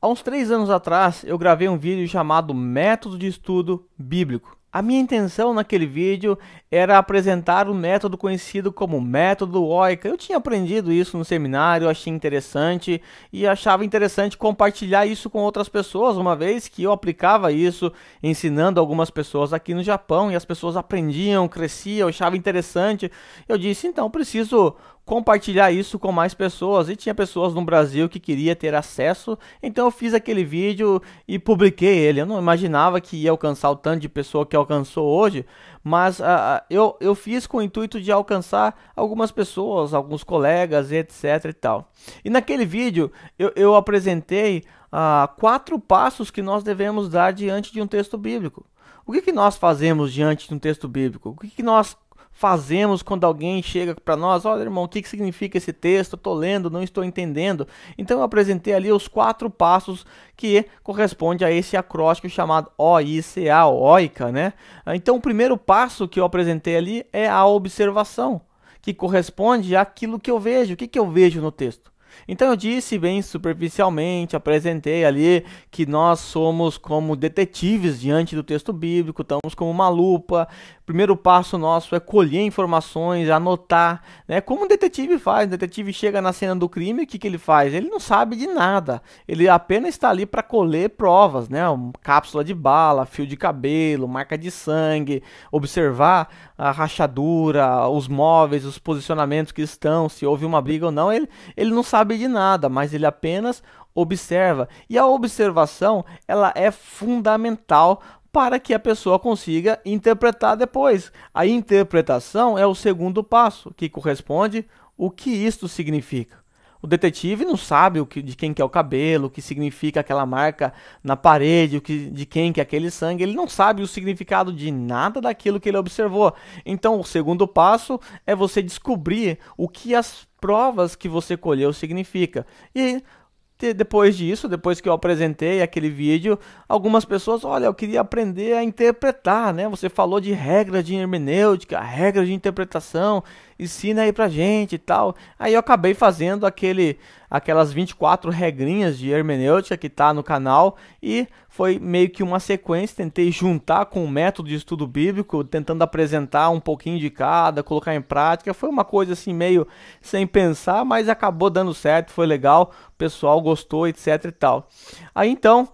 Há uns 3 anos atrás, eu gravei um vídeo chamado Método de Estudo Bíblico. A minha intenção naquele vídeo era apresentar um método conhecido como método OICA. Eu tinha aprendido isso no seminário, achei interessante e achava interessante compartilhar isso com outras pessoas, uma vez que eu aplicava isso ensinando algumas pessoas aqui no Japão e as pessoas aprendiam, cresciam, eu achava interessante. Eu disse, então preciso compartilhar isso com mais pessoas, e tinha pessoas no Brasil que queria ter acesso, então eu fiz aquele vídeo e publiquei ele. Eu não imaginava que ia alcançar o tanto de pessoa que alcançou hoje, mas eu fiz com o intuito de alcançar algumas pessoas, alguns colegas, etc e tal. E naquele vídeo eu apresentei 4 passos que nós devemos dar diante de um texto bíblico. O que nós fazemos diante de um texto bíblico? O que nós fazemos quando alguém chega para nós? Olha, irmão, o que significa esse texto? Eu estou lendo, não estou entendendo. Então eu apresentei ali os 4 passos que corresponde a esse acróstico chamado OICA, OICA, né? Então o primeiro passo que eu apresentei ali é a observação, que corresponde àquilo que eu vejo. O que eu vejo no texto? Então eu disse bem superficialmente, apresentei ali que nós somos como detetives diante do texto bíblico, estamos como uma lupa. O primeiro passo nosso é colher informações, anotar, né? Como um detetive faz. O detetive chega na cena do crime, o que ele faz? Ele não sabe de nada, ele apenas está ali para colher provas, né? Cápsula de bala, fio de cabelo, marca de sangue, observar a rachadura, os móveis, os posicionamentos que estão, se houve uma briga ou não. Ele não sabe de nada, mas ele apenas observa. E a observação, ela é fundamental para que a pessoa consiga interpretar depois. A interpretação é o segundo passo, que corresponde o que isto significa. O detetive não sabe de quem que é o cabelo, o que significa aquela marca na parede, de quem que é aquele sangue. Ele não sabe o significado de nada daquilo que ele observou. Então, o segundo passo é você descobrir o que as provas que você colheu significa. E depois disso, depois que eu apresentei aquele vídeo, algumas pessoas, olha, eu queria aprender a interpretar, né? Você falou de regras de hermenêutica, regras de interpretação, ensina aí pra gente e tal. Aí eu acabei fazendo aquelas 24 regrinhas de hermenêutica que tá no canal, e foi meio que uma sequência. Tentei juntar com o método de estudo bíblico, tentando apresentar um pouquinho de cada, colocar em prática. Foi uma coisa assim meio sem pensar, mas acabou dando certo, foi legal, o pessoal gostou, etc e tal. Aí então,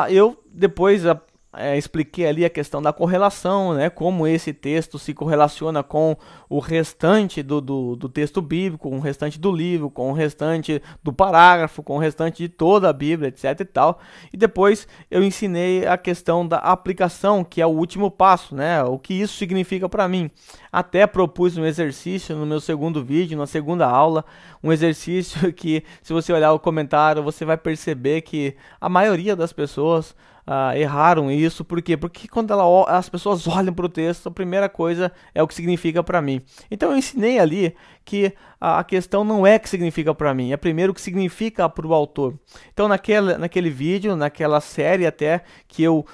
eu depois expliquei ali a questão da correlação, né? Como esse texto se correlaciona com o restante do texto bíblico, com o restante do livro, com o restante do parágrafo, com o restante de toda a Bíblia, etc e tal. E depois eu ensinei a questão da aplicação, que é o último passo, né? O que isso significa para mim. Até propus um exercício no meu segundo vídeo, na segunda aula, um exercício que, se você olhar o comentário, você vai perceber que a maioria das pessoas erraram isso. Por quê? Porque quando as pessoas olham para o texto, a primeira coisa é o que significa para mim. Então eu ensinei ali que a questão não é o que significa para mim, é primeiro o que significa para o autor. Então naquele vídeo, naquela série até, que eu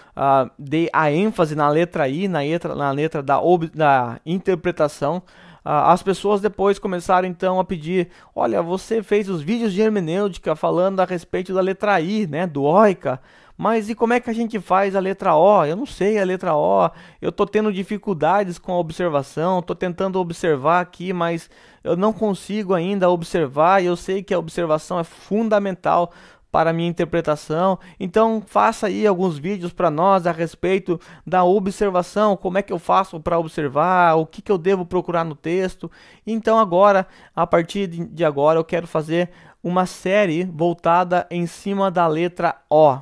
dei a ênfase na letra I, na letra da interpretação, as pessoas depois começaram então a pedir, olha, você fez os vídeos de hermenêutica falando a respeito da letra I, né, do OICA, mas e como é que a gente faz a letra O? Eu não sei a letra O, eu estou tendo dificuldades com a observação, estou tentando observar aqui, mas eu não consigo ainda observar, e eu sei que a observação é fundamental para a minha interpretação. Então faça aí alguns vídeos para nós a respeito da observação, como é que eu faço para observar, o que eu devo procurar no texto. Então agora, a partir de agora, eu quero fazer uma série voltada em cima da letra O.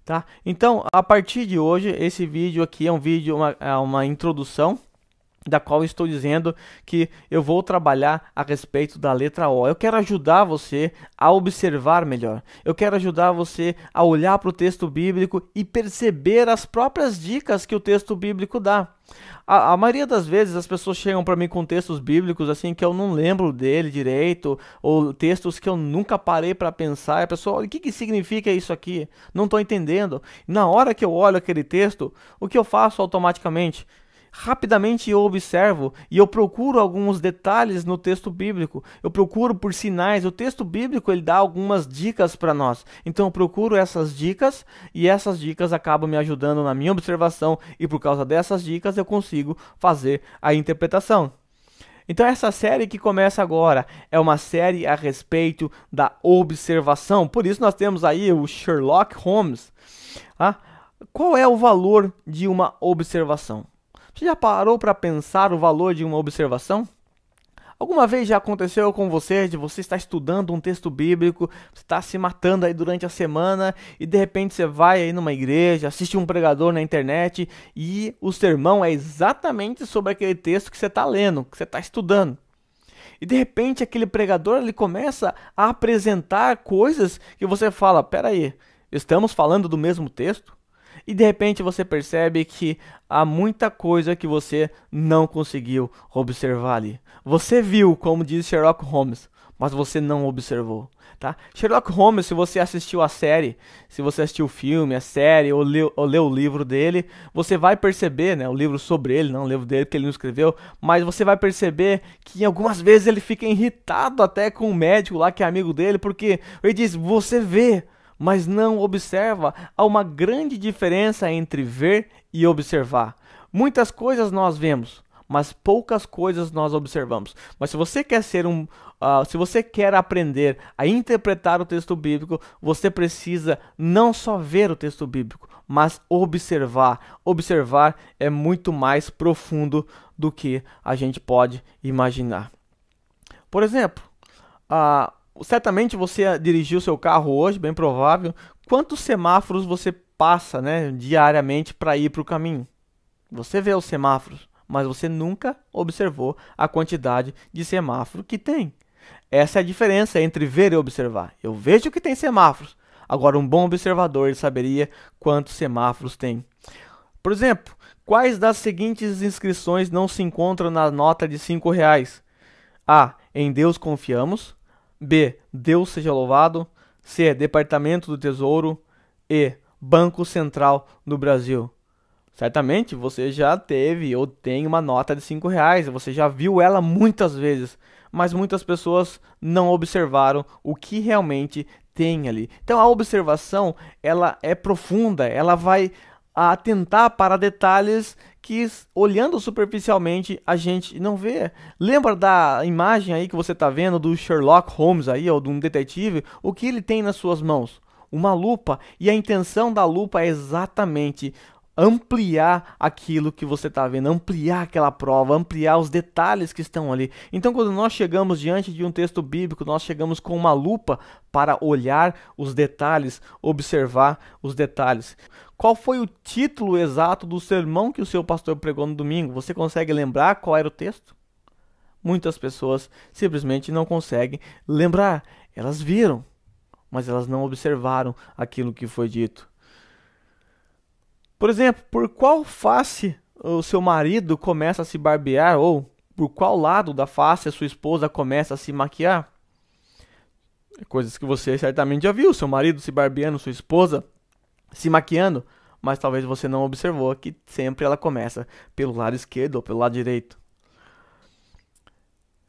Tá? Então, a partir de hoje, esse vídeo aqui é um vídeo, uma introdução, da qual estou dizendo que eu vou trabalhar a respeito da letra O. Eu quero ajudar você a observar melhor. Eu quero ajudar você a olhar para o texto bíblico e perceber as próprias dicas que o texto bíblico dá. A maioria das vezes as pessoas chegam para mim com textos bíblicos assim que eu não lembro dele direito, ou textos que eu nunca parei para pensar. E a pessoa, o que significa isso aqui? Não estou entendendo. Na hora que eu olho aquele texto, o que eu faço automaticamente? rapidamente eu observo e eu procuro alguns detalhes no texto bíblico. Eu procuro por sinais. O texto bíblico ele dá algumas dicas para nós. Então eu procuro essas dicas e essas dicas acabam me ajudando na minha observação e por causa dessas dicas eu consigo fazer a interpretação. Então essa série que começa agora é uma série a respeito da observação. Por isso nós temos aí o Sherlock Holmes. Qual é o valor de uma observação? Você já parou para pensar o valor de uma observação? Alguma vez já aconteceu com você de você estar estudando um texto bíblico, você está se matando aí durante a semana e de repente você vai aí numa igreja, assiste um pregador na internet e o sermão é exatamente sobre aquele texto que você está lendo, que você está estudando. E de repente aquele pregador ele começa a apresentar coisas que você fala, peraí, estamos falando do mesmo texto? E de repente você percebe que há muita coisa que você não conseguiu observar ali. Você viu, como diz Sherlock Holmes, mas você não observou, tá? Sherlock Holmes, se você assistiu a série, se você assistiu o filme, a série, ou leu o livro dele, você vai perceber, né, o livro sobre ele, não o livro dele que ele não escreveu, mas você vai perceber que algumas vezes ele fica irritado até com o médico lá que é amigo dele, porque ele diz, você vê, mas não observa. Há uma grande diferença entre ver e observar. Muitas coisas nós vemos, mas poucas coisas nós observamos. Mas se você quer se você quer aprender a interpretar o texto bíblico, você precisa não só ver o texto bíblico, mas observar. Observar é muito mais profundo do que a gente pode imaginar. Por exemplo, certamente você dirigiu seu carro hoje, bem provável. Quantos semáforos você passa, né, diariamente para ir para o caminho? Você vê os semáforos, mas você nunca observou a quantidade de semáforo que tem. Essa é a diferença entre ver e observar. Eu vejo que tem semáforos. Agora, um bom observador ele saberia quantos semáforos tem. Por exemplo, quais das seguintes inscrições não se encontram na nota de R$ 5? A. Em Deus confiamos. B. Deus seja louvado. C. Departamento do Tesouro. E. Banco Central do Brasil. Certamente você já teve ou tem uma nota de R$ 5. Você já viu ela muitas vezes. Mas muitas pessoas não observaram o que realmente tem ali. Então a observação ela é profunda. Ela vai atentar para detalhes que, olhando superficialmente, a gente não vê. Lembra da imagem aí que você está vendo do Sherlock Holmes aí, ou de um detetive? O que ele tem nas suas mãos? Uma lupa. E a intenção da lupa é exatamente ampliar aquilo que você está vendo, ampliar aquela prova, ampliar os detalhes que estão ali. Então, quando nós chegamos diante de um texto bíblico, nós chegamos com uma lupa para olhar os detalhes, observar os detalhes. Qual foi o título exato do sermão que o seu pastor pregou no domingo? Você consegue lembrar qual era o texto? Muitas pessoas simplesmente não conseguem lembrar. Elas viram, mas elas não observaram aquilo que foi dito. Por exemplo, por qual face o seu marido começa a se barbear ou por qual lado da face a sua esposa começa a se maquiar? Coisas que você certamente já viu, seu marido se barbeando, sua esposa se maquiando, mas talvez você não observou que sempre ela começa pelo lado esquerdo ou pelo lado direito.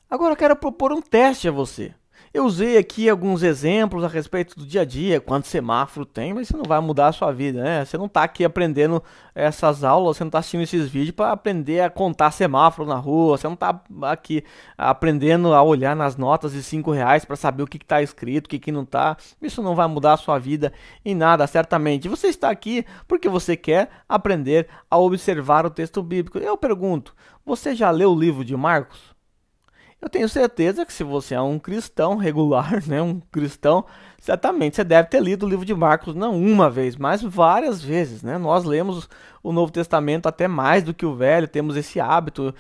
Agora eu quero propor um teste a você. Eu usei aqui alguns exemplos a respeito do dia a dia, quanto semáforo tem, mas isso não vai mudar a sua vida, né? Você não está aqui aprendendo essas aulas, você não está assistindo esses vídeos para aprender a contar semáforo na rua, você não está aqui aprendendo a olhar nas notas de R$ 5 para saber o que está escrito, o que não está. Isso não vai mudar a sua vida em nada, certamente. Você está aqui porque você quer aprender a observar o texto bíblico. Eu pergunto, você já leu o livro de Marcos? Eu tenho certeza que se você é um cristão regular, né, um cristão, certamente você deve ter lido o livro de Marcos não uma vez, mas várias vezes, né? Nós lemos o Novo Testamento até mais do que o Velho, temos esse hábito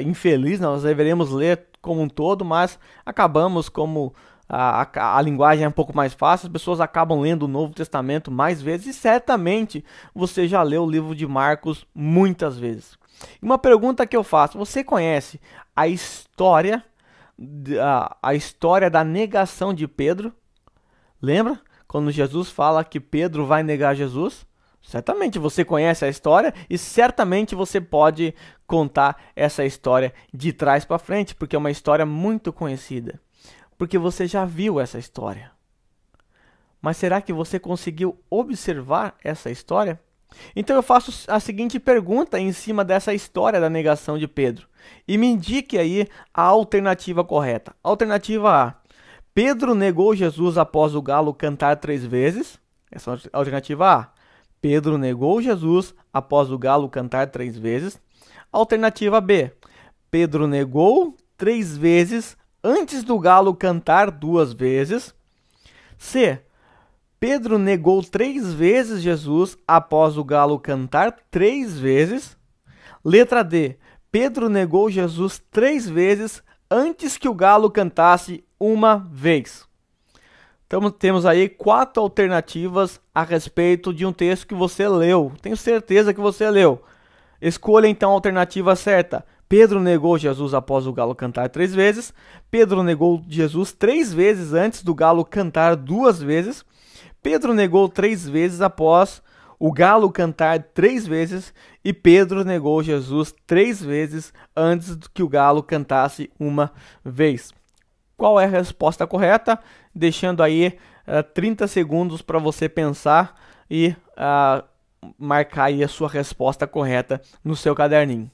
infeliz, nós deveríamos ler como um todo, mas acabamos como a linguagem é um pouco mais fácil, as pessoas acabam lendo o Novo Testamento mais vezes e certamente você já leu o livro de Marcos muitas vezes. Uma pergunta que eu faço, você conhece a história da negação de Pedro? Lembra? Quando Jesus fala que Pedro vai negar Jesus? Certamente você conhece a história e certamente você pode contar essa história de trás para frente, porque é uma história muito conhecida. Porque você já viu essa história. Mas será que você conseguiu observar essa história? Então eu faço a seguinte pergunta em cima dessa história da negação de Pedro. E me indique aí a alternativa correta. Alternativa A. Pedro negou Jesus após o galo cantar 3 vezes. Essa é a alternativa A. Pedro negou Jesus após o galo cantar 3 vezes. Alternativa B. Pedro negou 3 vezes antes do galo cantar 2 vezes. C. Pedro negou 3 vezes Jesus após o galo cantar 3 vezes. Letra D. Pedro negou Jesus 3 vezes antes que o galo cantasse uma vez. Então temos aí 4 alternativas a respeito de um texto que você leu. Tenho certeza que você leu. Escolha então a alternativa certa. Pedro negou Jesus após o galo cantar 3 vezes. Pedro negou Jesus 3 vezes antes do galo cantar 2 vezes. Pedro negou 3 vezes após o galo cantar 3 vezes. E Pedro negou Jesus 3 vezes antes que o galo cantasse uma vez. Qual é a resposta correta? Deixando aí 30 segundos para você pensar e marcar aí a sua resposta correta no seu caderninho.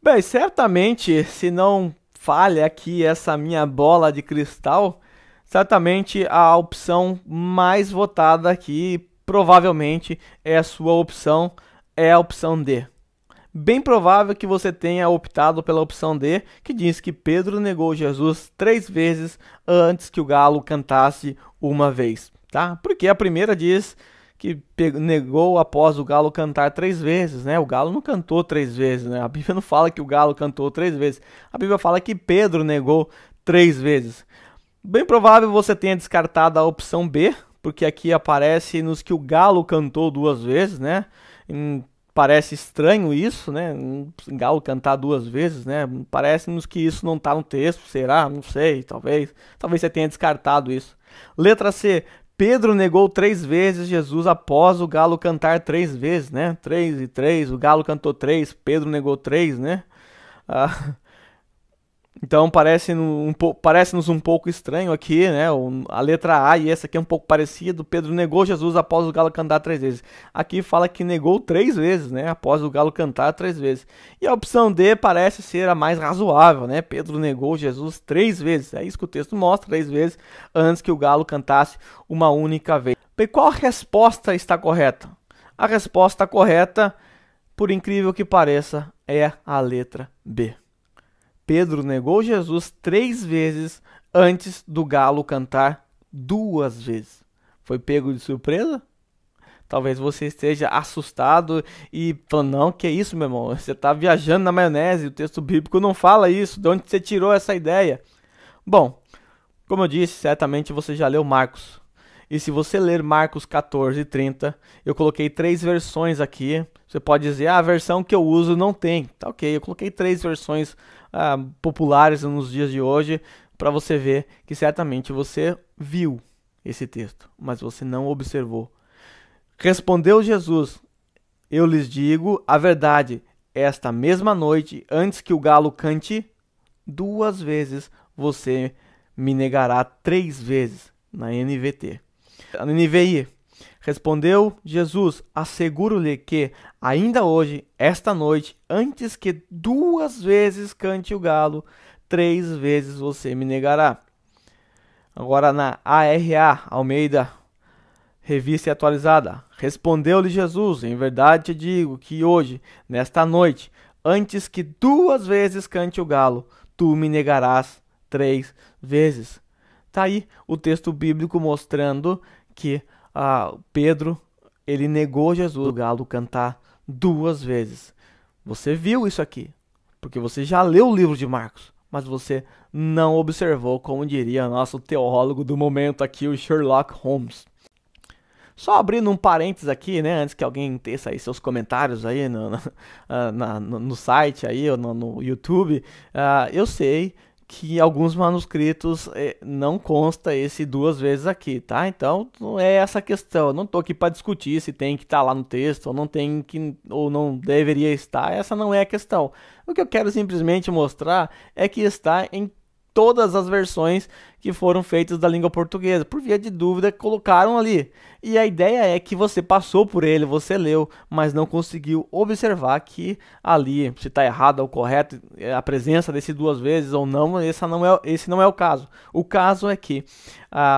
Bem, certamente, se não falha aqui essa minha bola de cristal, certamente a opção mais votada aqui, provavelmente, é a sua opção, é a opção D. Bem provável que você tenha optado pela opção D, que diz que Pedro negou Jesus 3 vezes antes que o galo cantasse uma vez, tá? Porque a primeira diz que negou após o galo cantar 3 vezes, né? O galo não cantou 3 vezes, né? A Bíblia não fala que o galo cantou 3 vezes. A Bíblia fala que Pedro negou 3 vezes. Bem provável você tenha descartado a opção B, porque aqui aparece nos que o galo cantou 2 vezes, né? Parece estranho isso, né? Um galo cantar 2 vezes, né? Parece-nos que isso não está no texto, será? Não sei, talvez. Talvez você tenha descartado isso. Letra C. Pedro negou 3 vezes Jesus após o galo cantar 3 vezes, né? 3 e 3, o galo cantou 3, Pedro negou 3, né? Então parece-nos um pouco estranho aqui, né? A letra A e essa aqui é um pouco parecido. Pedro negou Jesus após o galo cantar 3 vezes. Aqui fala que negou 3 vezes, né? Após o galo cantar 3 vezes. E a opção D parece ser a mais razoável, né? Pedro negou Jesus 3 vezes. É isso que o texto mostra, 3 vezes antes que o galo cantasse uma única vez. Bem, qual resposta está correta? A resposta correta, por incrível que pareça, é a letra B. Pedro negou Jesus 3 vezes antes do galo cantar 2 vezes. Foi pego de surpresa? Talvez você esteja assustado e falando, não, que é isso, meu irmão? Você está viajando na maionese, o texto bíblico não fala isso. De onde você tirou essa ideia? Bom, como eu disse, certamente você já leu Marcos. E se você ler Marcos 14 e 30, eu coloquei 3 versões aqui. Você pode dizer, a versão que eu uso não tem. Tá ok, eu coloquei 3 versões populares nos dias de hoje para você ver que certamente você viu esse texto, mas você não observou. Respondeu Jesus, eu lhes digo a verdade, esta mesma noite, antes que o galo cante, 2 vezes você me negará 3 vezes, na NVT. Na NVI, respondeu Jesus, asseguro-lhe que, ainda hoje, esta noite, antes que 2 vezes cante o galo, 3 vezes você me negará. Agora na ARA, Almeida, Revista Atualizada, respondeu-lhe Jesus, em verdade te digo que hoje, nesta noite, antes que 2 vezes cante o galo, tu me negarás 3 vezes. Tá aí o texto bíblico mostrando que Pedro, ele negou Jesus, o galo cantar 2 vezes. Você viu isso aqui, porque você já leu o livro de Marcos, mas você não observou, como diria nosso teólogo do momento aqui, o Sherlock Holmes. Só abrindo um parênteses aqui, né, antes que alguém teça aí seus comentários aí no site aí, ou no YouTube, eu sei que alguns manuscritos não consta esse duas vezes aqui, tá? Então não é essa a questão. Eu não tô aqui para discutir se tem que estar lá no texto ou não tem que ou não deveria estar. Essa não é a questão. O que eu quero simplesmente mostrar é que está em todas as versões que foram feitas da língua portuguesa. Por via de dúvida, colocaram ali. E a ideia é que você passou por ele, você leu, mas não conseguiu observar que ali, se está errado ou correto, a presença desse duas vezes ou não, esse não é o caso. O caso é que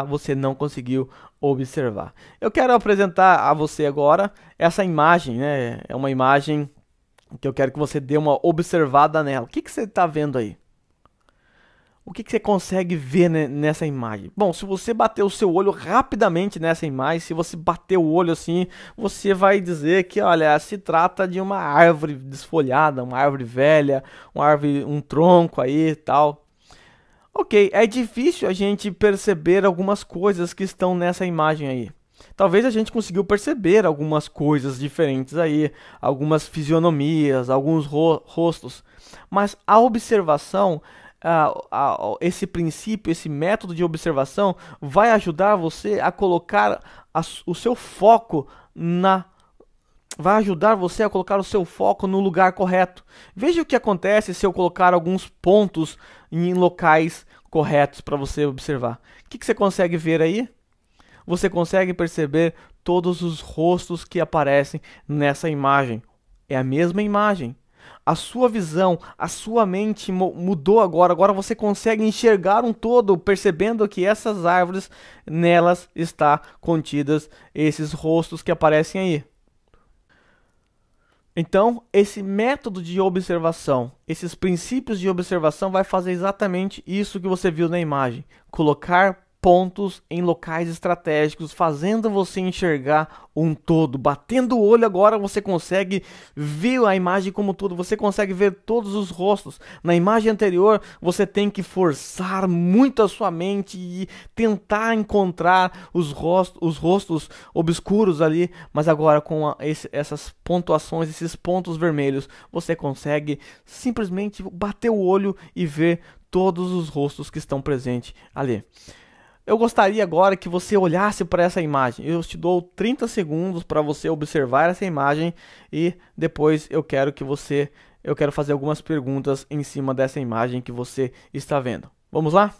você não conseguiu observar. Eu quero apresentar a você agora essa imagem, né? É uma imagem que eu quero que você dê uma observada nela. O que você está vendo aí? O que você consegue ver nessa imagem? Bom, se você bater o seu olho rapidamente nessa imagem, se você bater o olho assim, você vai dizer que, olha, se trata de uma árvore desfolhada, uma árvore velha, um tronco aí e tal. Ok, é difícil a gente perceber algumas coisas que estão nessa imagem aí. Talvez a gente conseguiu perceber algumas coisas diferentes aí, algumas fisionomias, alguns rostos, mas a observação, esse princípio, esse método de observação vai ajudar você a colocar o seu foco no lugar correto. Veja o que acontece se eu colocar alguns pontos em locais corretos para você observar. O que você consegue ver aí? Você consegue perceber todos os rostos que aparecem nessa imagem. É a mesma imagem. A sua visão, a sua mente mudou agora. Agora você consegue enxergar um todo, percebendo que essas árvores, nelas está contidas esses rostos que aparecem aí. Então, esse método de observação, esses princípios de observação vai fazer exatamente isso que você viu na imagem. Colocar pontos em locais estratégicos, fazendo você enxergar um todo. Batendo o olho agora você consegue ver a imagem como um todo, você consegue ver todos os rostos. Na imagem anterior você tem que forçar muito a sua mente e tentar encontrar os rostos obscuros ali, mas agora com essas pontuações, esses pontos vermelhos, você consegue simplesmente bater o olho e ver todos os rostos que estão presentes ali. Eu gostaria agora que você olhasse para essa imagem. Eu te dou 30 segundos para você observar essa imagem e depois eu quero fazer algumas perguntas em cima dessa imagem que você está vendo. Vamos lá?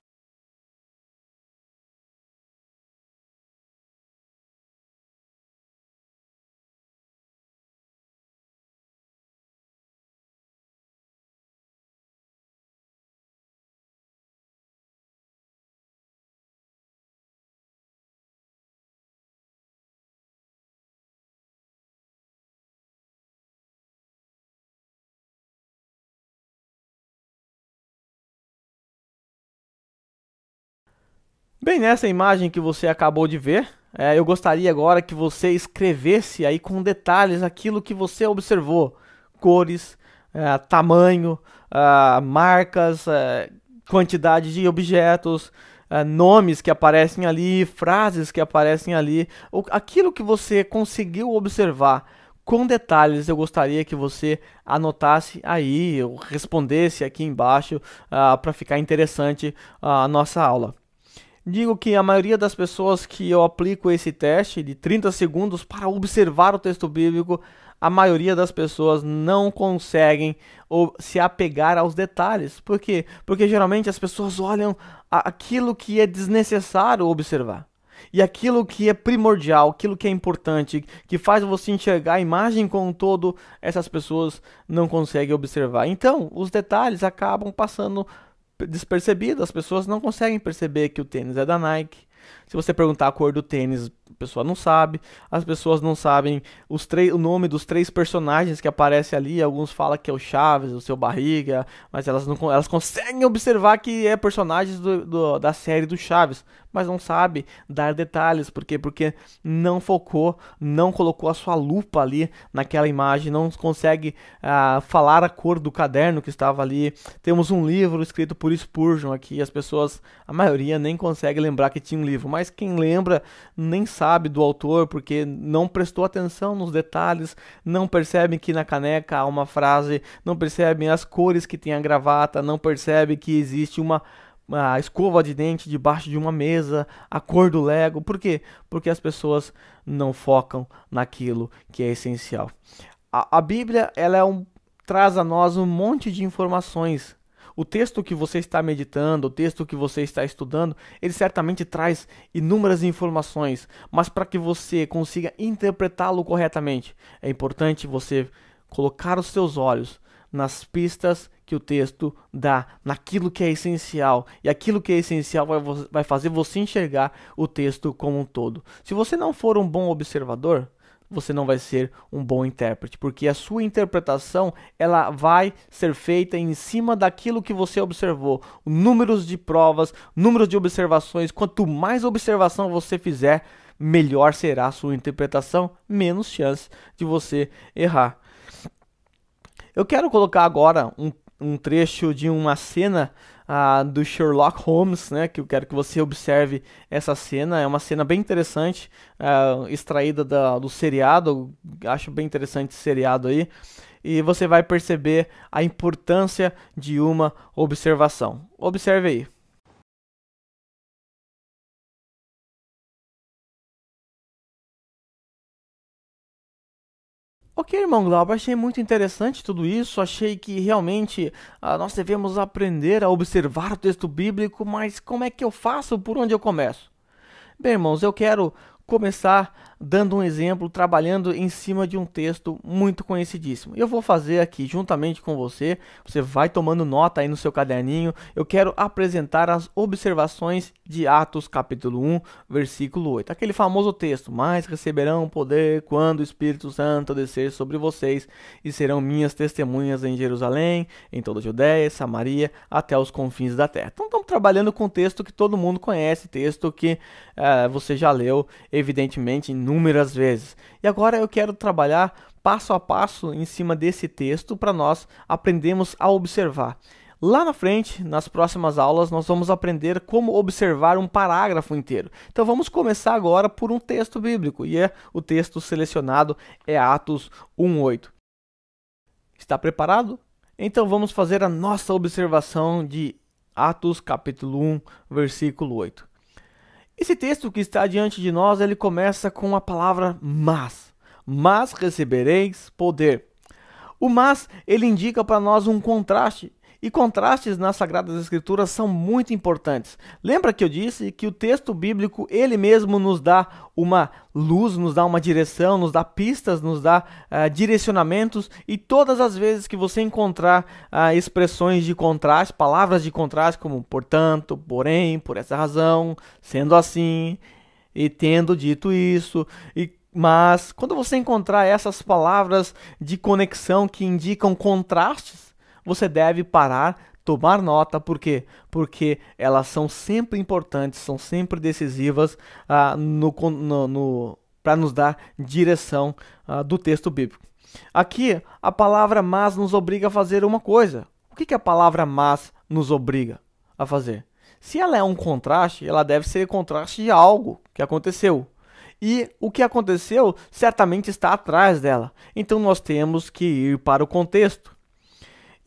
Bem, nessa imagem que você acabou de ver, eu gostaria agora que você escrevesse aí com detalhes aquilo que você observou. Cores, tamanho, marcas, quantidade de objetos, nomes que aparecem ali, frases que aparecem ali. Aquilo que você conseguiu observar com detalhes, eu gostaria que você anotasse aí, ou respondesse aqui embaixo, para ficar interessante a nossa aula. Digo que a maioria das pessoas que eu aplico esse teste de 30 segundos para observar o texto bíblico, a maioria das pessoas não conseguem se apegar aos detalhes. Por quê? Porque geralmente as pessoas olham aquilo que é desnecessário observar. E aquilo que é primordial, aquilo que é importante, que faz você enxergar a imagem como um todo, essas pessoas não conseguem observar. Então, os detalhes acabam passando despercebido, as pessoas não conseguem perceber que o tênis é da Nike, Se você perguntar a cor do tênis, a pessoa não sabe. As pessoas não sabem o nome dos 3 personagens que aparecem ali. Alguns falam que é o Chaves, o Seu Barriga, mas elas conseguem observar que é personagens da série do Chaves, mas não sabe dar detalhes. Por quê? Porque não focou, não colocou a sua lupa ali naquela imagem, não consegue falar a cor do caderno que estava ali. Temos um livro escrito por Spurgeon aqui, as pessoas, a maioria nem consegue lembrar que tinha um livro, mas quem lembra nem sabe do autor, porque não prestou atenção nos detalhes, não percebe que na caneca há uma frase, não percebem as cores que tem a gravata, não percebe que existe uma escova de dente debaixo de uma mesa, a cor do Lego. Por quê? Porque as pessoas não focam naquilo que é essencial. A Bíblia, traz a nós um monte de informações. O texto que você está meditando, o texto que você está estudando, ele certamente traz inúmeras informações, mas para que você consiga interpretá-lo corretamente, é importante você colocar os seus olhos nas pistas que o texto dá, naquilo que é essencial. E aquilo que é essencial vai fazer você enxergar o texto como um todo. Se você não for um bom observador, você não vai ser um bom intérprete, porque a sua interpretação ela vai ser feita em cima daquilo que você observou. Números de provas, números de observações. Quanto mais observação você fizer, melhor será a sua interpretação, menos chance de você errar. Eu quero colocar agora um trecho de uma cena do Sherlock Holmes, né, que eu quero que você observe essa cena. É uma cena bem interessante, extraída do seriado. Eu acho bem interessante esse seriado aí. E você vai perceber a importância de uma observação. Observe aí. Ok, irmão Glauber, achei muito interessante tudo isso. Achei que realmente nós devemos aprender a observar o texto bíblico, mas como é que eu faço? Por onde eu começo? Bem, irmãos, eu quero começar dando um exemplo, trabalhando em cima de um texto muito conhecidíssimo. Eu vou fazer aqui juntamente com você, você vai tomando nota aí no seu caderninho. Eu quero apresentar as observações de Atos capítulo 1, versículo 8. Aquele famoso texto: mas receberão poder quando o Espírito Santo descer sobre vocês e serão minhas testemunhas em Jerusalém, em toda a Judéia, Samaria, até os confins da terra. Então estamos trabalhando com um texto que todo mundo conhece, texto que você já leu, evidentemente, inúmeras vezes. E agora eu quero trabalhar passo a passo em cima desse texto para nós aprendermos a observar. Lá na frente, nas próximas aulas, nós vamos aprender como observar um parágrafo inteiro. Então vamos começar agora por um texto bíblico, e o texto selecionado é Atos 1:8. Está preparado? Então vamos fazer a nossa observação de Atos capítulo 1, versículo 8. Esse texto que está diante de nós, ele começa com a palavra mas recebereis poder. O mas, ele indica para nós um contraste, e contrastes nas Sagradas Escrituras são muito importantes. Lembra que eu disse que o texto bíblico, ele mesmo nos dá uma luz, nos dá uma direção, nos dá pistas, nos dá direcionamentos, e todas as vezes que você encontrar expressões de contraste, palavras de contraste como portanto, porém, por essa razão, sendo assim, e tendo dito isso, mas quando você encontrar essas palavras de conexão que indicam contrastes, você deve parar, tomar nota. Por quê? Porque elas são sempre importantes, são sempre decisivas para nos dar direção do texto bíblico. Aqui, a palavra mas nos obriga a fazer uma coisa. O que a palavra mas nos obriga a fazer? Se ela é um contraste, ela deve ser contraste de algo que aconteceu. E o que aconteceu certamente está atrás dela. Então nós temos que ir para o contexto.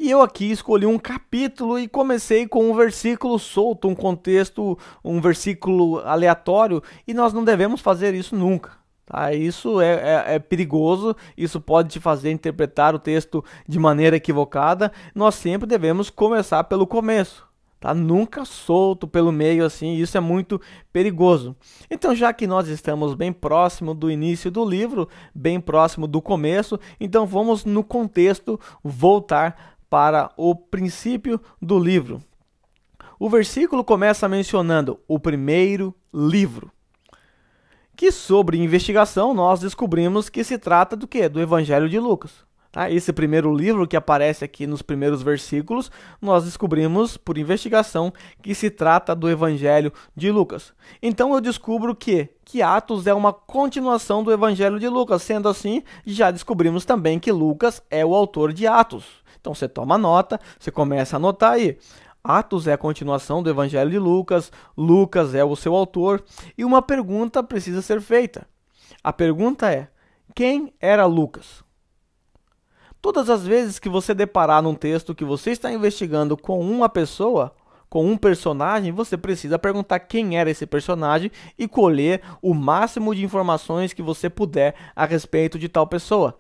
E eu aqui escolhi um capítulo e comecei com um versículo solto, um contexto, um versículo aleatório, e nós não devemos fazer isso nunca. Tá? Isso é perigoso, isso pode te fazer interpretar o texto de maneira equivocada. Nós sempre devemos começar pelo começo. Tá? Nunca solto pelo meio assim, isso é muito perigoso. Então, já que nós estamos bem próximo do início do livro, bem próximo do começo, então vamos no contexto voltar para o princípio do livro. O versículo começa mencionando o primeiro livro. Que sobre investigação nós descobrimos que se trata do quê? Do Evangelho de Lucas. Tá? Esse primeiro livro que aparece aqui nos primeiros versículos, nós descobrimos por investigação que se trata do Evangelho de Lucas. Então eu descubro que Atos é uma continuação do Evangelho de Lucas. Sendo assim, já descobrimos também que Lucas é o autor de Atos. Então você toma nota, você começa a anotar aí. Atos é a continuação do Evangelho de Lucas, Lucas é o seu autor, e uma pergunta precisa ser feita. A pergunta é: quem era Lucas? Todas as vezes que você deparar num texto que você está investigando com uma pessoa, com um personagem, você precisa perguntar quem era esse personagem e colher o máximo de informações que você puder a respeito de tal pessoa.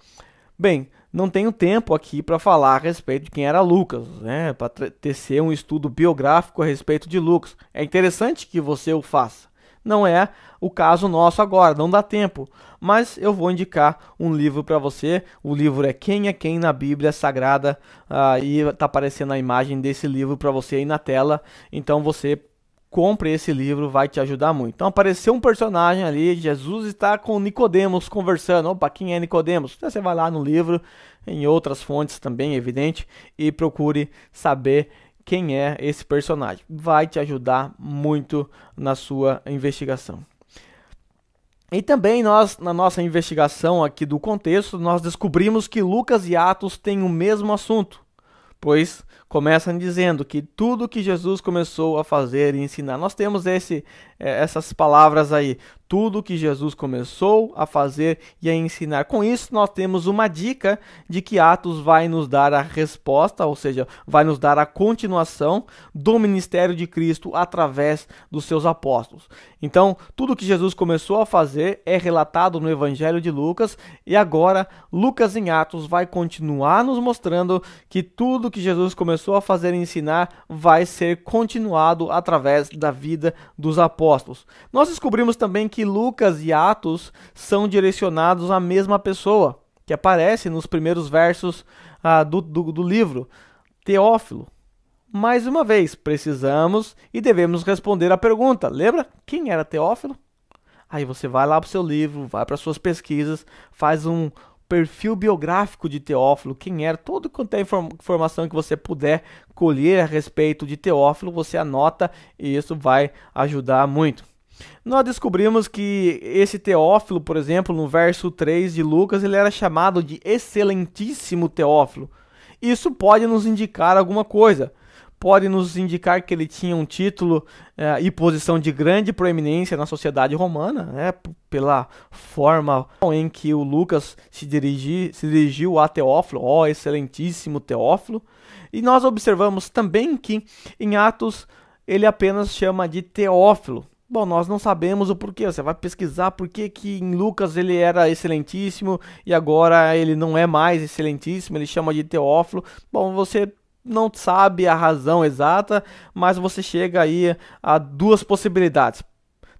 Bem, não tenho tempo aqui para falar a respeito de quem era Lucas, né? Para tecer um estudo biográfico a respeito de Lucas. É interessante que você o faça. Não é o caso nosso agora, não dá tempo. Mas eu vou indicar um livro para você. O livro é Quem é Quem na Bíblia Sagrada. E está aparecendo a imagem desse livro para você aí na tela. Então você compre esse livro, vai te ajudar muito. Então apareceu um personagem ali, Jesus está com Nicodemos conversando. Opa, quem é Nicodemos? Então, você vai lá no livro, em outras fontes também, evidente, e procure saber quem é esse personagem. Vai te ajudar muito na sua investigação. E também nós, na nossa investigação aqui do contexto, nós descobrimos que Lucas e Atos têm o mesmo assunto. Pois começam dizendo que tudo que Jesus começou a fazer e ensinar. Nós temos essas palavras aí. Tudo que Jesus começou a fazer e a ensinar. Com isso, nós temos uma dica de que Atos vai nos dar a resposta, ou seja, vai nos dar a continuação do ministério de Cristo através dos seus apóstolos. Então, tudo que Jesus começou a fazer é relatado no Evangelho de Lucas, e agora Lucas em Atos vai continuar nos mostrando que tudo que Jesus começou a fazer e ensinar vai ser continuado através da vida dos apóstolos. Nós descobrimos também que Lucas e Atos são direcionados à mesma pessoa, que aparece nos primeiros versos do livro, Teófilo. Mais uma vez, precisamos e devemos responder a pergunta. Lembra quem era Teófilo? Aí você vai lá para o seu livro, vai para suas pesquisas, faz um perfil biográfico de Teófilo, quem era, todo quanto é informação que você puder colher a respeito de Teófilo, você anota e isso vai ajudar muito. Nós descobrimos que esse Teófilo, por exemplo, no verso 3 de Lucas, ele era chamado de Excelentíssimo Teófilo. Isso pode nos indicar alguma coisa. Pode nos indicar que ele tinha um título e posição de grande proeminência na sociedade romana, né, pela forma em que o Lucas se dirigiu a Teófilo, ó excelentíssimo Teófilo. E nós observamos também que em Atos ele apenas chama de Teófilo. Bom, nós não sabemos o porquê, você vai pesquisar por que em Lucas ele era excelentíssimo e agora ele não é mais excelentíssimo, ele chama de Teófilo. Bom, você não sabe a razão exata, mas você chega aí a duas possibilidades.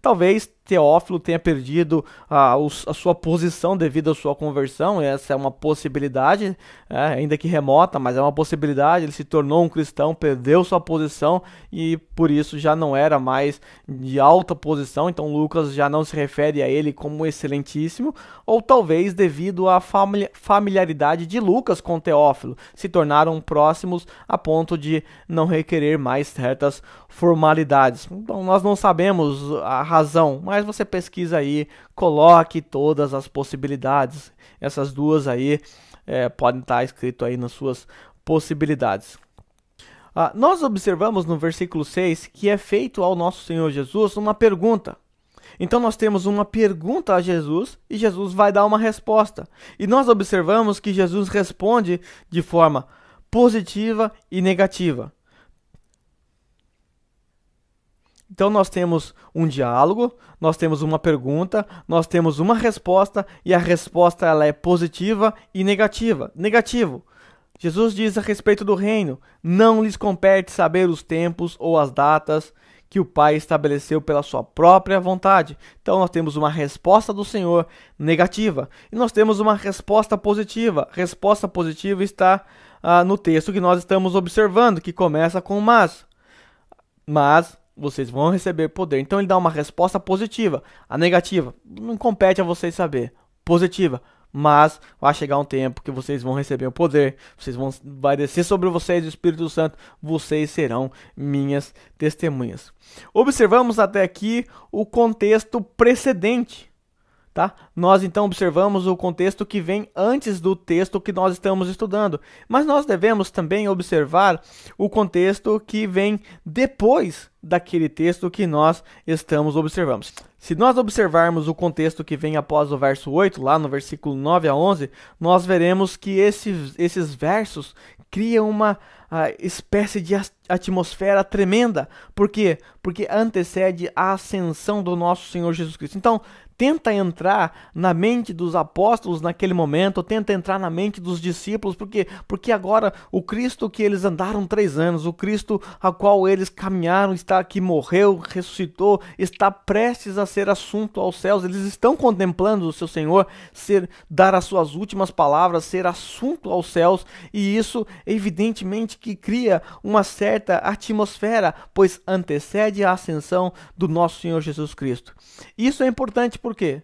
Talvez Teófilo tenha perdido a sua posição devido à sua conversão. Essa é uma possibilidade, ainda que remota, mas é uma possibilidade. Ele se tornou um cristão, perdeu sua posição e por isso já não era mais de alta posição. Então Lucas já não se refere a ele como excelentíssimo. Ou talvez devido à familiaridade de Lucas com Teófilo, se tornaram próximos a ponto de não requerer mais certas formalidades. Então nós não sabemos a razão, mas você pesquisa aí, coloque todas as possibilidades. Essas duas aí podem estar escrito aí nas suas possibilidades. Nós observamos no versículo 6 que é feito ao nosso Senhor Jesus uma pergunta. Então nós temos uma pergunta a Jesus e Jesus vai dar uma resposta. E nós observamos que Jesus responde de forma positiva e negativa. Então nós temos um diálogo, nós temos uma pergunta, nós temos uma resposta e a resposta ela é positiva e negativa. Negativo. Jesus diz a respeito do reino: não lhes compete saber os tempos ou as datas que o Pai estabeleceu pela sua própria vontade. Então nós temos uma resposta do Senhor negativa e nós temos uma resposta positiva. A resposta positiva está no texto que nós estamos observando, que começa com mas. Mas vocês vão receber poder. Então ele dá uma resposta positiva. A negativa não compete a vocês saber. Positiva, mas vai chegar um tempo que vocês vão receber o poder, vai descer sobre vocês o Espírito Santo, vocês serão minhas testemunhas. Observamos até aqui o contexto precedente. Tá? Nós então observamos o contexto que vem antes do texto que nós estamos estudando, mas nós devemos também observar o contexto que vem depois daquele texto que nós estamos observando. Se nós observarmos o contexto que vem após o verso 8, lá no versículo 9 a 11, nós veremos que esses versos criam uma espécie de atmosfera tremenda. Por quê? Porque antecede a ascensão do nosso Senhor Jesus Cristo. Então, tenta entrar na mente dos apóstolos naquele momento, tenta entrar na mente dos discípulos, porque agora o Cristo que eles andaram 3 anos, o Cristo a qual eles caminharam, está aqui, morreu, ressuscitou, está prestes a ser assunto aos céus. Eles estão contemplando o seu Senhor dar as suas últimas palavras, ser assunto aos céus, e isso evidentemente que cria uma certa atmosfera, pois antecede a ascensão do nosso Senhor Jesus Cristo. Isso é importante por quê?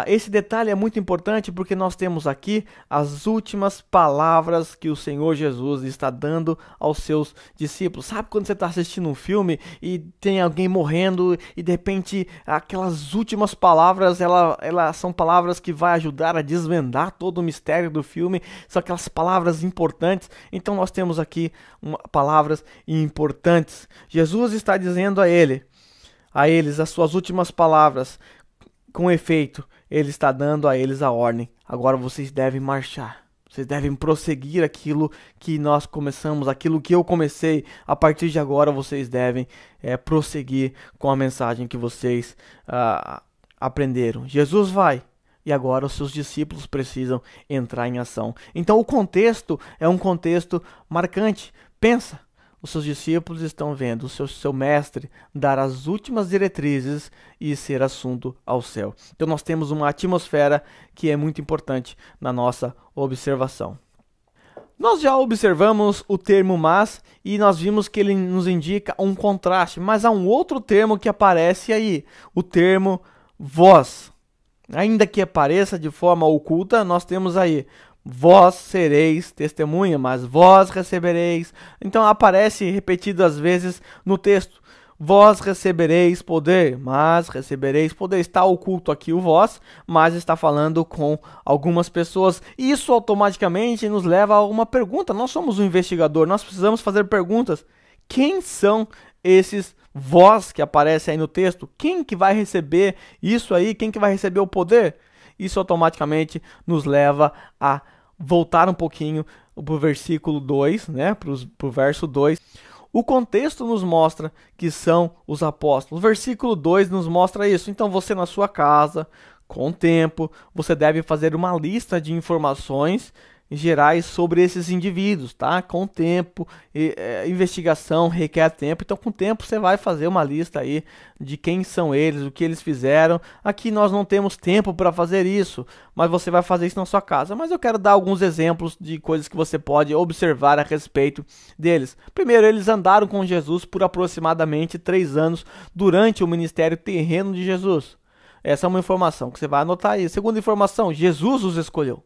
Esse detalhe é muito importante porque nós temos aqui as últimas palavras que o Senhor Jesus está dando aos seus discípulos. Sabe quando você está assistindo um filme e tem alguém morrendo e de repente aquelas últimas palavras, elas são palavras que vai ajudar a desvendar todo o mistério do filme, são aquelas palavras importantes. Então nós temos aqui palavras importantes. Jesus está dizendo a eles as suas últimas palavras. Com efeito, ele está dando a eles a ordem. Agora vocês devem marchar. Vocês devem prosseguir aquilo que nós começamos, aquilo que eu comecei. A partir de agora vocês devem prosseguir com a mensagem que vocês aprenderam. Jesus vai. E agora os seus discípulos precisam entrar em ação. Então o contexto é um contexto marcante. Pensa. Os seus discípulos estão vendo o seu mestre dar as últimas diretrizes e ser assunto ao céu. Então nós temos uma atmosfera que é muito importante na nossa observação. Nós já observamos o termo mas e nós vimos que ele nos indica um contraste, mas há um outro termo que aparece aí, o termo vós. Ainda que apareça de forma oculta, nós temos aí vós sereis testemunha, mas vós recebereis. Então aparece repetidas vezes no texto. Vós recebereis poder, mas recebereis poder. Está oculto aqui o vós, mas está falando com algumas pessoas. Isso automaticamente nos leva a uma pergunta. Nós somos um investigador, nós precisamos fazer perguntas. Quem são esses vós que aparecem aí no texto? Quem que vai receber isso aí? Quem que vai receber o poder? Isso automaticamente nos leva a voltar um pouquinho para o versículo 2, né? Para o verso 2. O contexto nos mostra que são os apóstolos. O versículo 2 nos mostra isso. Então você na sua casa, com o tempo, você deve fazer uma lista de informações gerais sobre esses indivíduos, tá? Com o tempo, investigação requer tempo, então com o tempo você vai fazer uma lista aí de quem são eles, o que eles fizeram. Aqui nós não temos tempo para fazer isso, mas você vai fazer isso na sua casa. Mas eu quero dar alguns exemplos de coisas que você pode observar a respeito deles. Primeiro, eles andaram com Jesus por aproximadamente 3 anos durante o ministério terreno de Jesus. Essa é uma informação que você vai anotar aí. Segunda informação, Jesus os escolheu.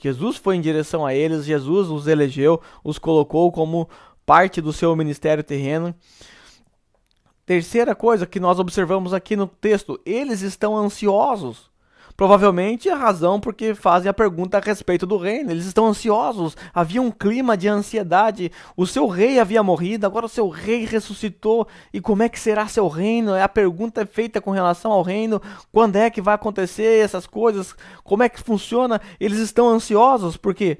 Jesus foi em direção a eles, Jesus os elegeu, os colocou como parte do seu ministério terreno. Terceira coisa que nós observamos aqui no texto, eles estão ansiosos. Provavelmente a razão porque fazem a pergunta a respeito do reino. Eles estão ansiosos, havia um clima de ansiedade. O seu rei havia morrido, agora o seu rei ressuscitou. E como é que será seu reino? A pergunta é feita com relação ao reino. Quando é que vai acontecer essas coisas? Como é que funciona? Eles estão ansiosos, por quê?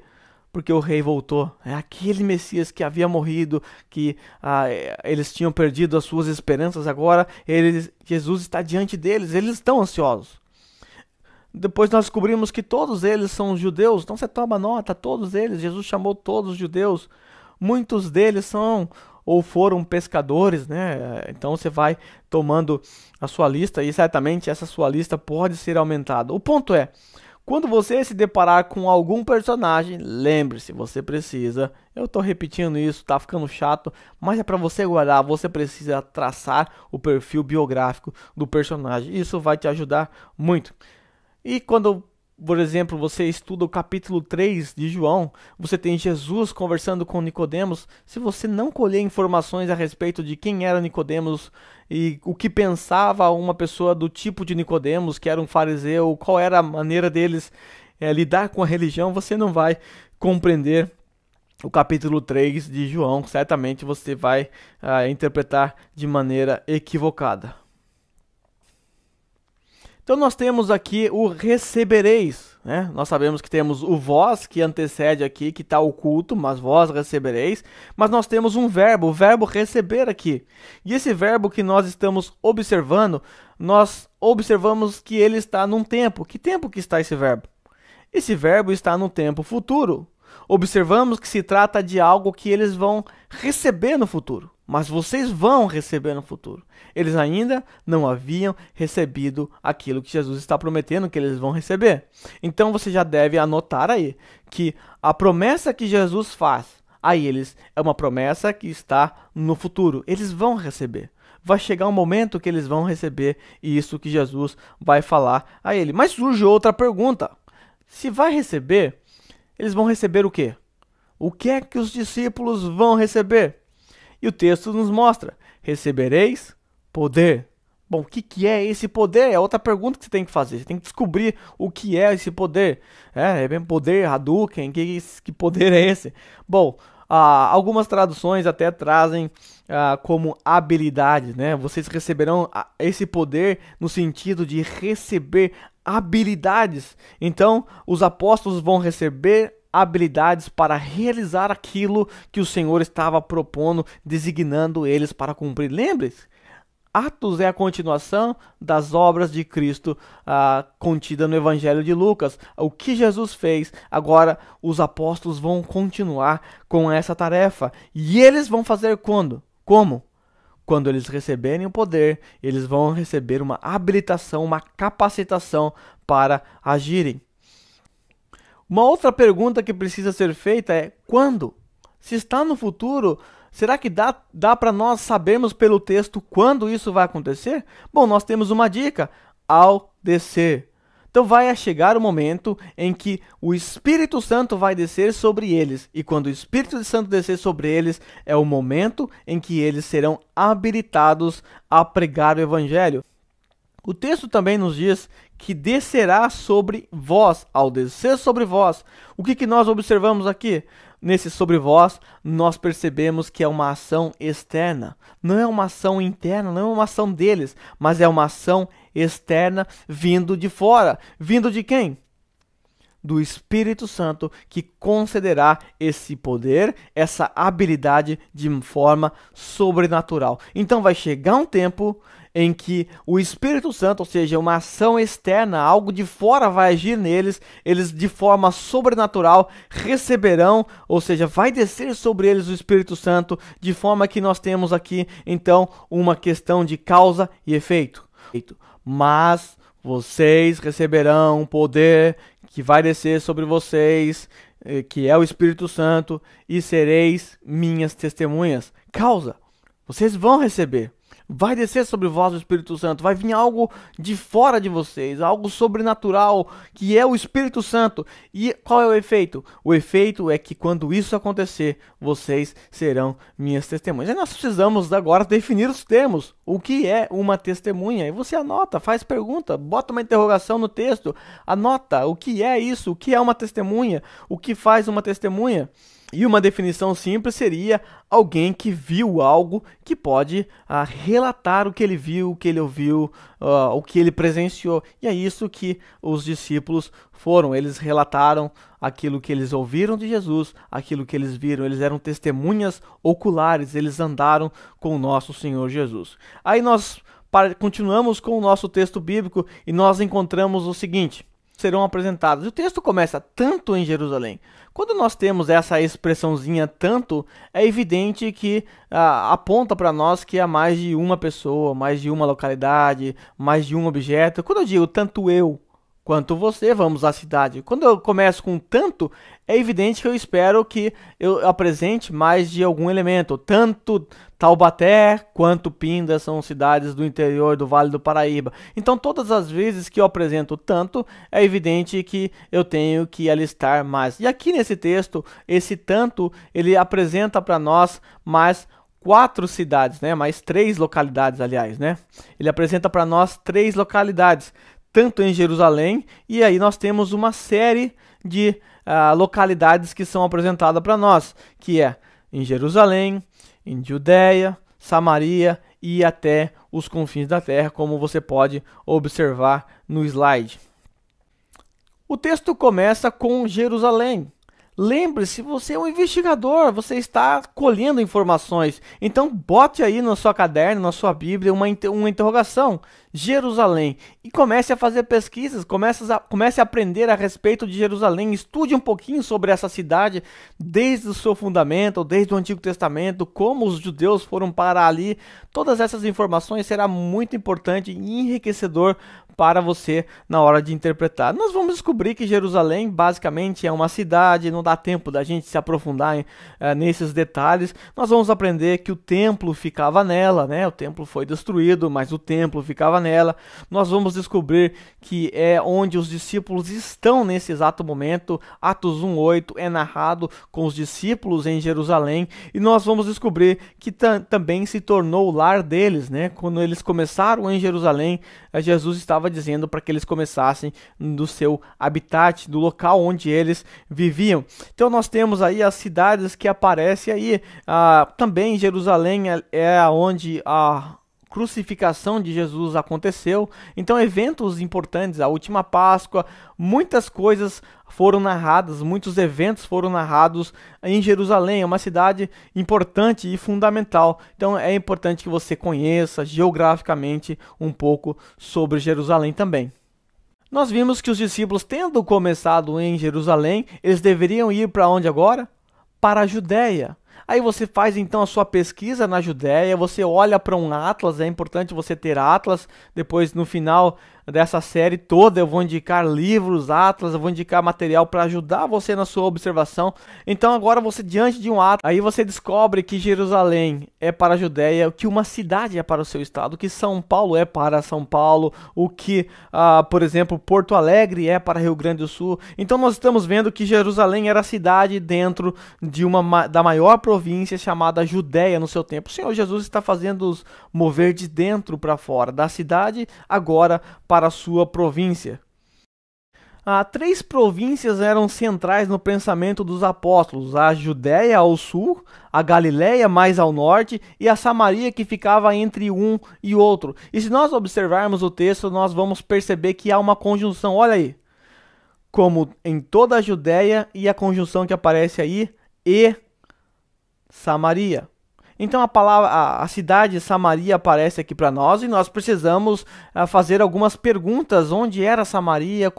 Porque o rei voltou. É aquele Messias que havia morrido, que eles tinham perdido as suas esperanças. Agora Jesus está diante deles, eles estão ansiosos. Depois nós descobrimos que todos eles são judeus, então você toma nota, todos eles, Jesus chamou todos os judeus, muitos deles são ou foram pescadores, né? Então você vai tomando a sua lista e certamente essa sua lista pode ser aumentada. O ponto é, Quando você se deparar com algum personagem, lembre-se, você precisa, eu estou repetindo isso, tá ficando chato, mas é para você guardar, você precisa traçar o perfil biográfico do personagem. Isso vai te ajudar muito. E quando, por exemplo, você estuda o capítulo 3 de João, você tem Jesus conversando com Nicodemos. Se você não colher informações a respeito de quem era Nicodemos e o que pensava uma pessoa do tipo de Nicodemos, que era um fariseu, qual era a maneira deles lidar com a religião, você não vai compreender o capítulo 3 de João. Certamente você vai interpretar de maneira equivocada. Então nós temos aqui o recebereis, né? Nós sabemos que temos o vós, que antecede aqui, que está oculto, mas vós recebereis. Mas nós temos um verbo, o verbo receber aqui. E esse verbo que nós estamos observando, nós observamos que ele está num tempo. Que tempo que está esse verbo? Esse verbo está no tempo futuro. Observamos que se trata de algo que eles vão receber no futuro. Mas vocês vão receber no futuro. Eles ainda não haviam recebido aquilo que Jesus está prometendo que eles vão receber. Então você já deve anotar aí que a promessa que Jesus faz a eles é uma promessa que está no futuro. Eles vão receber. Vai chegar um momento que eles vão receber isso que Jesus vai falar a ele. Mas surge outra pergunta. Se vai receber, eles vão receber o quê? O que é que os discípulos vão receber? E o texto nos mostra, recebereis poder. Bom, o que é esse poder? É outra pergunta que você tem que fazer. Você tem que descobrir o que é esse poder. É bem poder, Hadouken, que poder é esse? Bom, algumas traduções até trazem como habilidade, né? Vocês receberão esse poder no sentido de receber habilidades. Então, os apóstolos vão receber habilidades para realizar aquilo que o Senhor estava propondo, designando eles para cumprir. Lembre-se, Atos é a continuação das obras de Cristo contida no Evangelho de Lucas. O que Jesus fez, agora os apóstolos vão continuar com essa tarefa. E eles vão fazer quando? Como? Quando eles receberem o poder, eles vão receber uma habilitação, uma capacitação para agirem. Uma outra pergunta que precisa ser feita é quando? Se está no futuro, será que dá para nós sabermos pelo texto quando isso vai acontecer? Bom, nós temos uma dica, ao descer. Então vai chegar o momento em que o Espírito Santo vai descer sobre eles. E quando o Espírito Santo descer sobre eles, é o momento em que eles serão habilitados a pregar o Evangelho. O texto também nos diz que descerá sobre vós, ao descer sobre vós. O que nós observamos aqui? Nesse sobre vós, nós percebemos que é uma ação externa. Não é uma ação interna, não é uma ação deles, mas é uma ação externa vindo de fora. Vindo de quem? Do Espírito Santo, que concederá esse poder, essa habilidade de forma sobrenatural. Então vai chegar um tempo em que o Espírito Santo, ou seja, uma ação externa, algo de fora vai agir neles, eles de forma sobrenatural receberão, ou seja, vai descer sobre eles o Espírito Santo, de forma que nós temos aqui, então, uma questão de causa e efeito. Mas vocês receberão um poder que vai descer sobre vocês, que é o Espírito Santo, e sereis minhas testemunhas. Causa, vocês vão receber. Vai descer sobre vós o Espírito Santo, vai vir algo de fora de vocês, algo sobrenatural, que é o Espírito Santo. E qual é o efeito? O efeito é que quando isso acontecer, vocês serão minhas testemunhas. E nós precisamos agora definir os termos. O que é uma testemunha? E você anota, faz pergunta, bota uma interrogação no texto, anota o que é isso, o que é uma testemunha, o que faz uma testemunha. E uma definição simples seria alguém que viu algo que pode relatar o que ele viu, o que ele ouviu, o que ele presenciou. E é isso que os discípulos foram. Eles relataram aquilo que eles ouviram de Jesus, aquilo que eles viram. Eles eram testemunhas oculares, eles andaram com o nosso Senhor Jesus. Aí nós continuamos com o nosso texto bíblico e nós encontramos o seguinte: serão apresentados. O texto começa tanto em Jerusalém. Quando nós temos essa expressãozinha tanto, é evidente que aponta para nós que há mais de uma pessoa, mais de uma localidade, mais de um objeto. Quando eu digo tanto eu, quanto você, vamos à cidade. Quando eu começo com tanto, é evidente que eu espero que eu apresente mais de algum elemento. Tanto Taubaté quanto Pinda são cidades do interior do Vale do Paraíba. Então, todas as vezes que eu apresento tanto, é evidente que eu tenho que alistar mais. E aqui nesse texto, esse tanto, ele apresenta para nós mais 4 cidades, né? Mais 3 localidades, aliás, né? Ele apresenta para nós 3 localidades, tanto em Jerusalém, e aí nós temos uma série de localidades que são apresentadas para nós, que é em Jerusalém, em Judéia, Samaria e até os confins da terra, como você pode observar no slide. O texto começa com Jerusalém. Lembre-se, você é um investigador, você está colhendo informações. Então, bote aí no seu caderno, na sua Bíblia, uma interrogação. Jerusalém. E comece a fazer pesquisas, comece a aprender a respeito de Jerusalém. Estude um pouquinho sobre essa cidade, desde o seu fundamento, desde o Antigo Testamento, como os judeus foram para ali. Todas essas informações serão muito importante e enriquecedor para você na hora de interpretar. Nós vamos descobrir que Jerusalém basicamente é uma cidade, não dá tempo da gente se aprofundar nesses detalhes. Nós vamos aprender que o templo ficava nela, né? O templo foi destruído, mas o templo ficava nela. Nós vamos descobrir que é onde os discípulos estão nesse exato momento. Atos 1:8 é narrado com os discípulos em Jerusalém, e nós vamos descobrir que também se tornou o lar deles, né? Quando eles começaram em Jerusalém, Jesus estava dizendo para que eles começassem do seu habitat, do local onde eles viviam. Então nós temos aí as cidades que aparecem aí. Também Jerusalém é onde a crucificação de Jesus aconteceu. Então eventos importantes, a última Páscoa, muitas coisas foram narradas, muitos eventos foram narrados em Jerusalém. É uma cidade importante e fundamental. Então é importante que você conheça geograficamente um pouco sobre Jerusalém também. Nós vimos que os discípulos, tendo começado em Jerusalém, eles deveriam ir para onde agora? Para a Judéia. Aí você faz então a sua pesquisa na Judéia, você olha para um atlas, é importante você ter atlas. Depois, no final dessa série toda, eu vou indicar livros, atlas, eu vou indicar material para ajudar você na sua observação. Então agora você, diante de um atlas, aí você descobre que Jerusalém é para a Judéia, que uma cidade é para o seu estado, que São Paulo é para São Paulo, o que, por exemplo, Porto Alegre é para Rio Grande do Sul. Então nós estamos vendo que Jerusalém era a cidade dentro de da maior província chamada Judéia no seu tempo. O Senhor Jesus está fazendo-os mover de dentro para fora, da cidade agora para a sua província. 3 províncias eram centrais no pensamento dos apóstolos: a Judéia ao sul, a Galiléia mais ao norte e a Samaria, que ficava entre um e outro. E se nós observarmos o texto, nós vamos perceber que há uma conjunção, olha aí, como em toda a Judéia, e a conjunção que aparece aí, e Samaria. Então a cidade Samaria aparece aqui para nós, e nós precisamos fazer algumas perguntas. Onde era Samaria?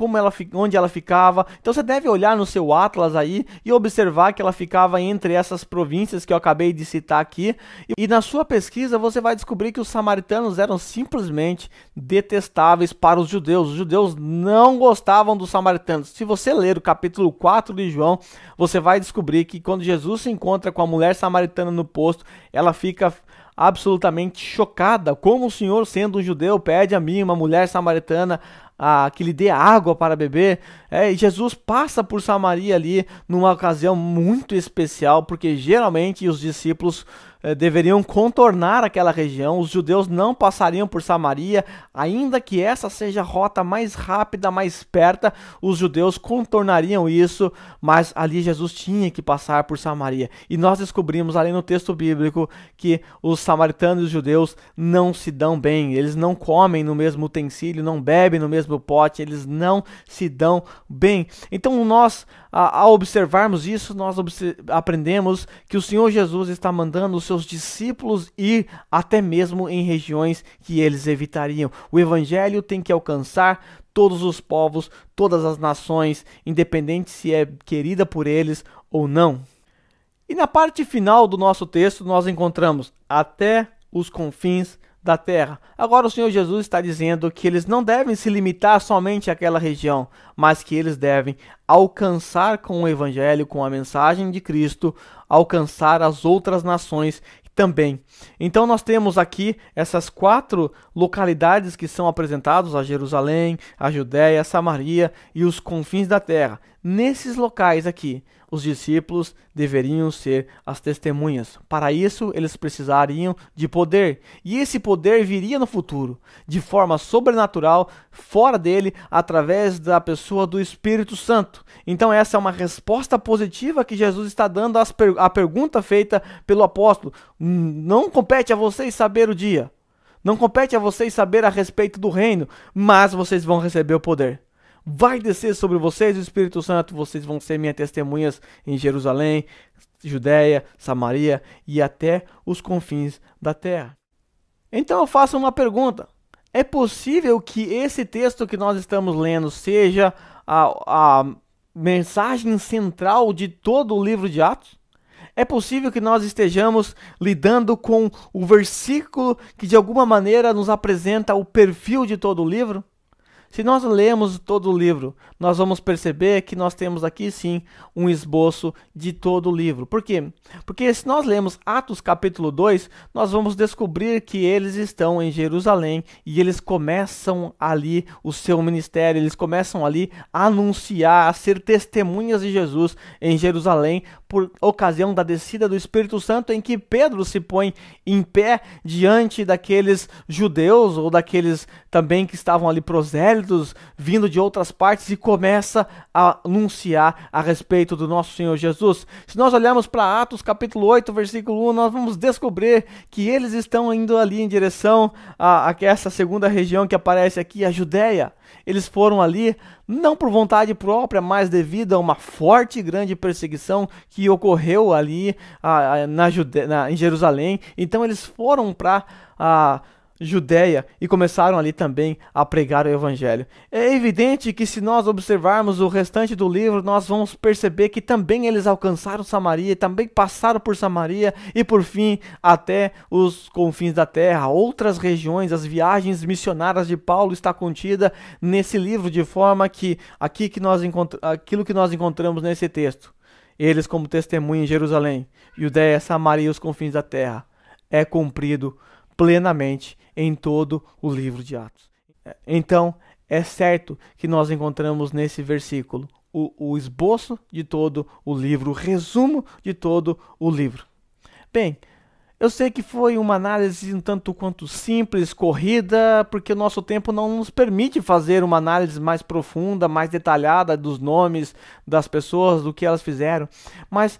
Onde ela ficava? Então você deve olhar no seu atlas aí e observar que ela ficava entre essas províncias que eu acabei de citar aqui. E na sua pesquisa você vai descobrir que os samaritanos eram simplesmente detestáveis para os judeus. Os judeus não gostavam dos samaritanos. Se você ler o capítulo 4 de João, você vai descobrir que quando Jesus se encontra com a mulher samaritana no poço, ela fica absolutamente chocada. Como o Senhor, sendo um judeu, pede a mim, uma mulher samaritana, que lhe dê água para beber? E Jesus passa por Samaria ali numa ocasião muito especial, porque geralmente os discípulos deveriam contornar aquela região. Os judeus não passariam por Samaria, ainda que essa seja a rota mais rápida, mais perto, os judeus contornariam isso, mas ali Jesus tinha que passar por Samaria. E nós descobrimos ali no texto bíblico que os samaritanos e os judeus não se dão bem, eles não comem no mesmo utensílio, não bebem no mesmo pote, eles não se dão bem. Então nós, ao observarmos isso, nós aprendemos que o Senhor Jesus está mandando os seus discípulos ir até mesmo em regiões que eles evitariam. O evangelho tem que alcançar todos os povos, todas as nações, independente se é querida por eles ou não. E na parte final do nosso texto nós encontramos até os confins da terra. Agora o Senhor Jesus está dizendo que eles não devem se limitar somente àquela região, mas que eles devem alcançar com o evangelho, com a mensagem de Cristo, alcançar as outras nações também. Então nós temos aqui essas 4 localidades que são apresentadas: a Jerusalém, a Judéia, a Samaria e os confins da terra. Nesses locais aqui, os discípulos deveriam ser as testemunhas. Para isso, eles precisariam de poder. E esse poder viria no futuro, de forma sobrenatural, fora dele, através da pessoa do Espírito Santo. Então essa é uma resposta positiva que Jesus está dando à pergunta feita pelo apóstolo. Não compete a vocês saber o dia. Não compete a vocês saber a respeito do reino, mas vocês vão receber o poder. Vai descer sobre vocês o Espírito Santo, vocês vão ser minhas testemunhas em Jerusalém, Judéia, Samaria e até os confins da terra. Então eu faço uma pergunta: é possível que esse texto que nós estamos lendo seja a mensagem central de todo o livro de Atos? É possível que nós estejamos lidando com o versículo que de alguma maneira nos apresenta o perfil de todo o livro? Se nós lemos todo o livro, nós vamos perceber que nós temos aqui sim um esboço de todo o livro. Por quê? Porque se nós lemos Atos capítulo 2, nós vamos descobrir que eles estão em Jerusalém e eles começam ali o seu ministério, eles começam ali a anunciar, a ser testemunhas de Jesus em Jerusalém, por ocasião da descida do Espírito Santo, em que Pedro se põe em pé diante daqueles judeus ou daqueles também que estavam ali prosélitos, vindo de outras partes, e começa a anunciar a respeito do nosso Senhor Jesus. Se nós olharmos para Atos capítulo 8, versículo 1, nós vamos descobrir que eles estão indo ali em direção a essa segunda região que aparece aqui, a Judéia. Eles foram ali não por vontade própria, mas devido a uma forte e grande perseguição que ocorreu ali em Jerusalém. Então eles foram para a Judéia e começaram ali também a pregar o evangelho. É evidente que se nós observarmos o restante do livro, nós vamos perceber que também eles alcançaram Samaria, também passaram por Samaria e por fim até os confins da terra, outras regiões. As viagens missionárias de Paulo está contida nesse livro, de forma que aquilo que nós encontramos nesse texto, eles como testemunha em Jerusalém, Judéia, Samaria e os confins da terra, é cumprido plenamente em todo o livro de Atos. Então, é certo que nós encontramos nesse versículo o esboço de todo o livro, o resumo de todo o livro. Bem, eu sei que foi uma análise um tanto quanto simples, corrida, porque o nosso tempo não nos permite fazer uma análise mais profunda, mais detalhada dos nomes das pessoas, do que elas fizeram, mas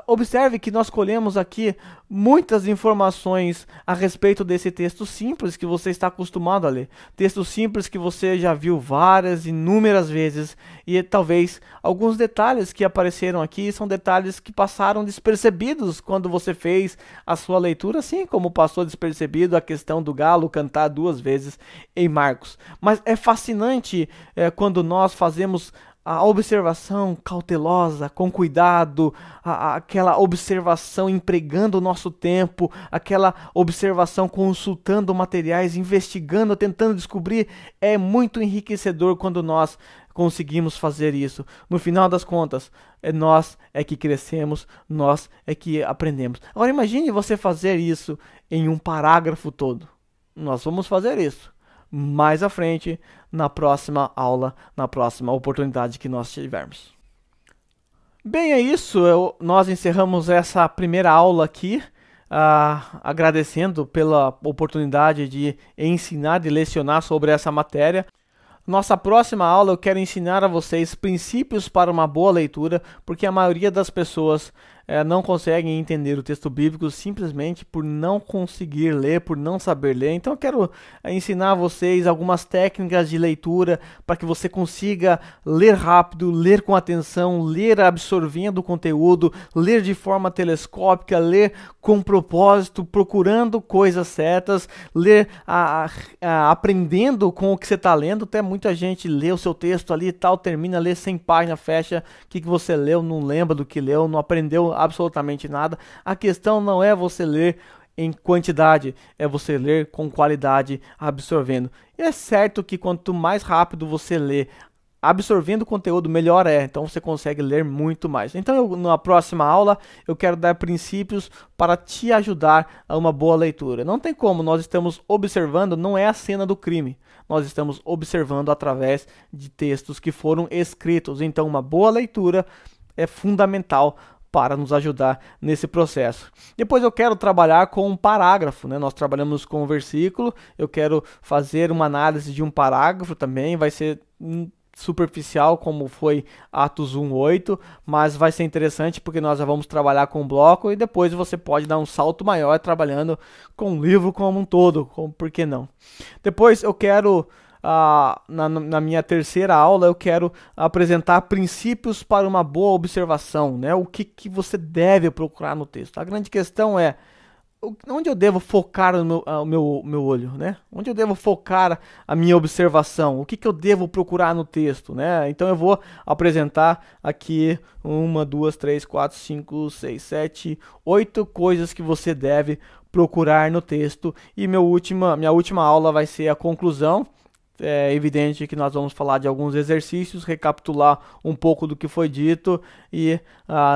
observe que nós colhemos aqui muitas informações a respeito desse texto simples que você está acostumado a ler. Texto simples que você já viu várias, inúmeras vezes, e talvez alguns detalhes que apareceram aqui são detalhes que passaram despercebidos quando você fez a sua leitura, assim como passou despercebido a questão do galo cantar 2 vezes em Marcos. Mas é fascinante quando nós fazemos a observação cautelosa, com cuidado, aquela observação empregando o nosso tempo, aquela observação consultando materiais, investigando, tentando descobrir. É muito enriquecedor quando nós conseguimos fazer isso. No final das contas, nós é que crescemos, nós é que aprendemos. Agora imagine você fazer isso em um parágrafo todo. Nós vamos fazer isso mais à frente, na próxima aula, na próxima oportunidade que nós tivermos. Bem, é isso. Nós encerramos essa primeira aula aqui, agradecendo pela oportunidade de ensinar e lecionar sobre essa matéria. Nossa próxima aula eu quero ensinar a vocês princípios para uma boa leitura, porque a maioria das pessoas não conseguem entender o texto bíblico simplesmente por não conseguir ler, por não saber ler. Então eu quero ensinar a vocês algumas técnicas de leitura para que você consiga ler rápido, ler com atenção, ler absorvendo o conteúdo, ler de forma telescópica, ler com propósito, procurando coisas certas, ler aprendendo com o que você está lendo. Até muita gente lê o seu texto ali e tal, termina, lê 100 páginas, fecha, o que você leu, não lembra do que leu, não aprendeu absolutamente nada. A questão não é você ler em quantidade, é você ler com qualidade, absorvendo. E é certo que quanto mais rápido você lê, absorvendo o conteúdo, melhor é. Então você consegue ler muito mais. Então na próxima aula eu quero dar princípios para te ajudar a uma boa leitura. Não tem como, nós estamos observando, não é a cena do crime. Nós estamos observando através de textos que foram escritos. Então uma boa leitura é fundamental para nos ajudar nesse processo. Depois eu quero trabalhar com um parágrafo, né? Nós trabalhamos com um versículo, eu quero fazer uma análise de um parágrafo também, vai ser superficial como foi Atos 1:8, mas vai ser interessante porque nós já vamos trabalhar com um bloco e depois você pode dar um salto maior trabalhando com o livro como um todo, por que não? Depois eu quero na minha terceira aula eu quero apresentar princípios para uma boa observação, né? O que você deve procurar no texto. A grande questão é onde eu devo focar o meu olho, né? Onde eu devo focar a minha observação? O que eu devo procurar no texto, né? Então eu vou apresentar aqui 1, 2, 3, 4, 5, 6, 7, 8 coisas que você deve procurar no texto. E minha última aula vai ser a conclusão. É evidente que nós vamos falar de alguns exercícios, recapitular um pouco do que foi dito e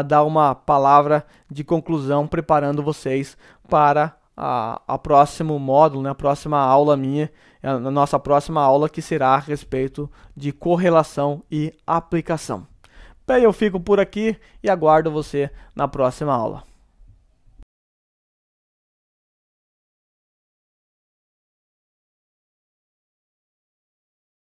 dar uma palavra de conclusão, preparando vocês para a próximo módulo, né, a próxima aula minha, a nossa próxima aula, que será a respeito de correlação e aplicação. Bem, eu fico por aqui e aguardo você na próxima aula.